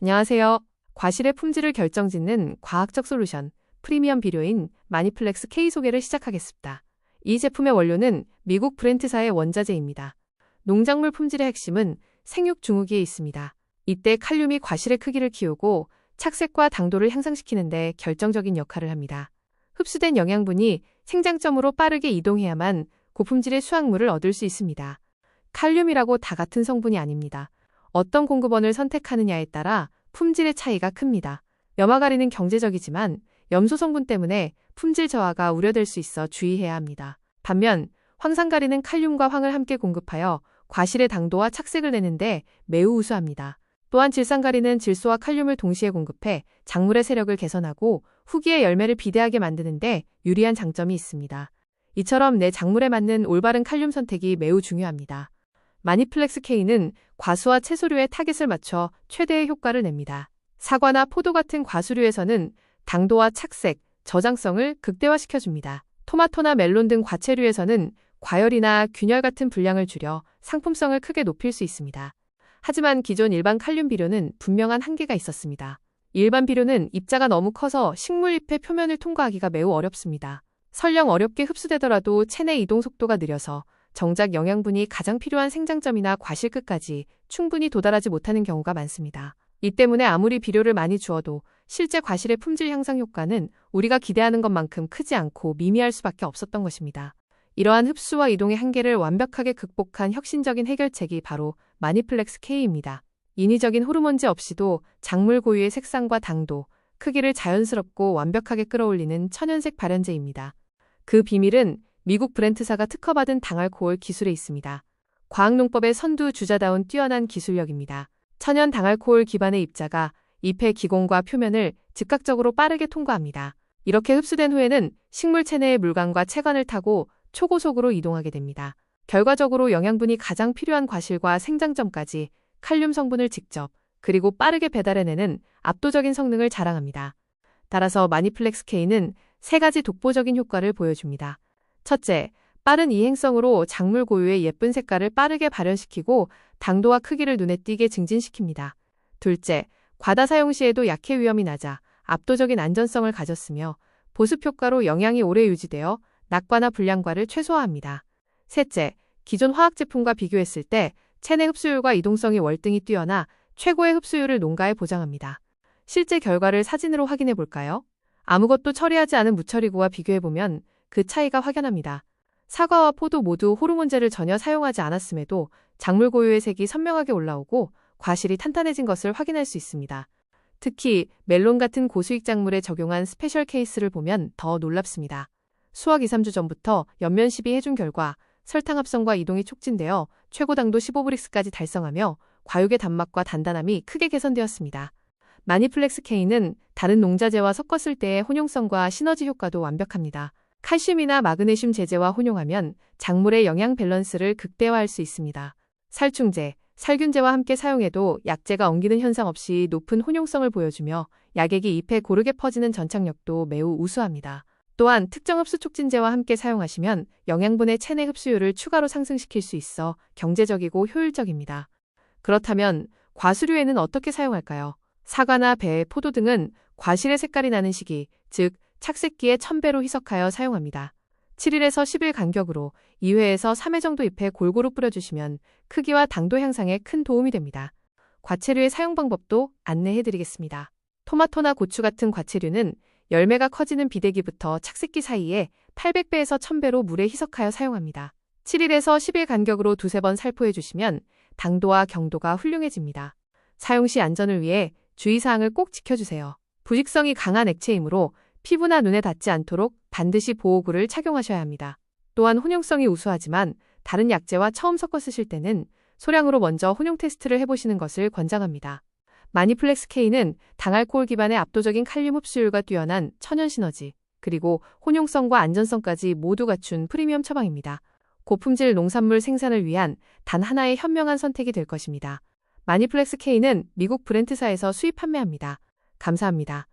안녕하세요. 과실의 품질을 결정짓는 과학적 솔루션, 프리미엄 비료인 마니플렉스 K 소개를 시작하겠습니다. 이 제품의 원료는 미국 브랜트사의 원자재입니다. 농작물 품질의 핵심은 생육 중후기에 있습니다. 이때 칼륨이 과실의 크기를 키우고 착색과 당도를 향상시키는 데 결정적인 역할을 합니다. 흡수된 영양분이 생장점으로 빠르게 이동해야만 고품질의 수확물을 얻을 수 있습니다. 칼륨이라고 다 같은 성분이 아닙니다. 어떤 공급원을 선택하느냐에 따라 품질의 차이가 큽니다. 염화가리는 경제적이지만 염소 성분 때문에 품질 저하가 우려될 수 있어 주의해야 합니다. 반면 황산가리는 칼륨과 황을 함께 공급하여 과실의 당도와 착색을 내는데 매우 우수합니다. 또한 질산가리는 질소와 칼륨을 동시에 공급해 작물의 세력을 개선하고 후기의 열매를 비대하게 만드는 데 유리한 장점이 있습니다. 이처럼 내 작물에 맞는 올바른 칼륨 선택이 매우 중요합니다. 마니플렉스 K는 과수와 채소류의 타겟을 맞춰 최대의 효과를 냅니다. 사과나 포도 같은 과수류에서는 당도와 착색, 저장성을 극대화시켜줍니다. 토마토나 멜론 등 과채류에서는 과열이나 균열 같은 불량을 줄여 상품성을 크게 높일 수 있습니다. 하지만 기존 일반 칼륨 비료는 분명한 한계가 있었습니다. 일반 비료는 입자가 너무 커서 식물잎의 표면을 통과하기가 매우 어렵습니다. 설령 어렵게 흡수되더라도 체내 이동 속도가 느려서 정작 영양분이 가장 필요한 생장점이나 과실 끝까지 충분히 도달하지 못하는 경우가 많습니다. 이 때문에 아무리 비료를 많이 주어도 실제 과실의 품질 향상 효과는 우리가 기대하는 것만큼 크지 않고 미미할 수밖에 없었던 것입니다. 이러한 흡수와 이동의 한계를 완벽하게 극복한 혁신적인 해결책이 바로 마니플렉스 K입니다. 인위적인 호르몬제 없이도 작물 고유의 색상과 당도, 크기를 자연스럽고 완벽하게 끌어올리는 천연색 발연제입니다. 그 비밀은 미국 브랜트사가 특허받은 당알코올 기술에 있습니다. 과학농법의 선두주자다운 뛰어난 기술력입니다. 천연 당알코올 기반의 입자가 잎의 기공과 표면을 즉각적으로 빠르게 통과합니다. 이렇게 흡수된 후에는 식물 체내의 물광과 체관을 타고 초고속으로 이동하게 됩니다. 결과적으로 영양분이 가장 필요한 과실과 생장점까지 칼륨 성분을 직접 그리고 빠르게 배달해내는 압도적인 성능을 자랑합니다. 따라서 마니플렉스 K는 세 가지 독보적인 효과를 보여줍니다. 첫째, 빠른 이행성으로 작물 고유의 예쁜 색깔을 빠르게 발현시키고 당도와 크기를 눈에 띄게 증진시킵니다. 둘째, 과다 사용 시에도 약해 위험이 낮아 압도적인 안전성을 가졌으며 보습 효과로 영양이 오래 유지되어 낙과나 불량과를 최소화합니다. 셋째, 기존 화학 제품과 비교했을 때 체내 흡수율과 이동성이 월등히 뛰어나 최고의 흡수율을 농가에 보장합니다. 실제 결과를 사진으로 확인해 볼까요? 아무것도 처리하지 않은 무처리구와 비교해보면 그 차이가 확연합니다. 사과와 포도 모두 호르몬제를 전혀 사용하지 않았음에도 작물 고유의 색이 선명하게 올라오고 과실이 탄탄해진 것을 확인할 수 있습니다. 특히 멜론 같은 고수익 작물에 적용한 스페셜 케이스를 보면 더 놀랍습니다. 수확 2-3주 전부터 연면 시비 해준 결과 설탕 합성과 이동이 촉진되어 최고 당도 15브릭스까지 달성하며 과육의 단맛과 단단함이 크게 개선되었습니다. 마니플렉스 K는 다른 농자재와 섞었을 때의 혼용성과 시너지 효과도 완벽합니다. 칼슘이나 마그네슘 제제와 혼용하면 작물의 영양 밸런스를 극대화할 수 있습니다. 살충제, 살균제와 함께 사용해도 약재가 엉기는 현상 없이 높은 혼용성을 보여주며 약액이 잎에 고르게 퍼지는 전착력도 매우 우수합니다. 또한 특정 흡수 촉진제와 함께 사용하시면 영양분의 체내 흡수율을 추가로 상승시킬 수 있어 경제적이고 효율적입니다. 그렇다면 과수류에는 어떻게 사용할까요? 사과나 배, 포도 등은 과실의 색깔이 나는 시기, 즉 착색기에 1000배로 희석하여 사용합니다. 7일에서 10일 간격으로 2회에서 3회 정도 잎에 골고루 뿌려주시면 크기와 당도 향상에 큰 도움이 됩니다. 과채류의 사용 방법도 안내해드리겠습니다. 토마토나 고추 같은 과채류는 열매가 커지는 비대기부터 착색기 사이에 800배에서 1000배로 물에 희석하여 사용합니다. 7일에서 10일 간격으로 2-3번 살포해주시면 당도와 경도가 훌륭해집니다. 사용 시 안전을 위해 주의사항을 꼭 지켜주세요. 부식성이 강한 액체이므로 피부나 눈에 닿지 않도록 반드시 보호구를 착용하셔야 합니다. 또한 혼용성이 우수하지만 다른 약재와 처음 섞어 쓰실 때는 소량으로 먼저 혼용 테스트를 해보시는 것을 권장합니다. 마니플렉스 K는 당알코올 기반의 압도적인 칼륨 흡수율과 뛰어난 천연 시너지, 그리고 혼용성과 안전성까지 모두 갖춘 프리미엄 처방입니다. 고품질 농산물 생산을 위한 단 하나의 현명한 선택이 될 것입니다. 마니플렉스 K는 미국 브랜트사에서 수입 판매합니다. 감사합니다.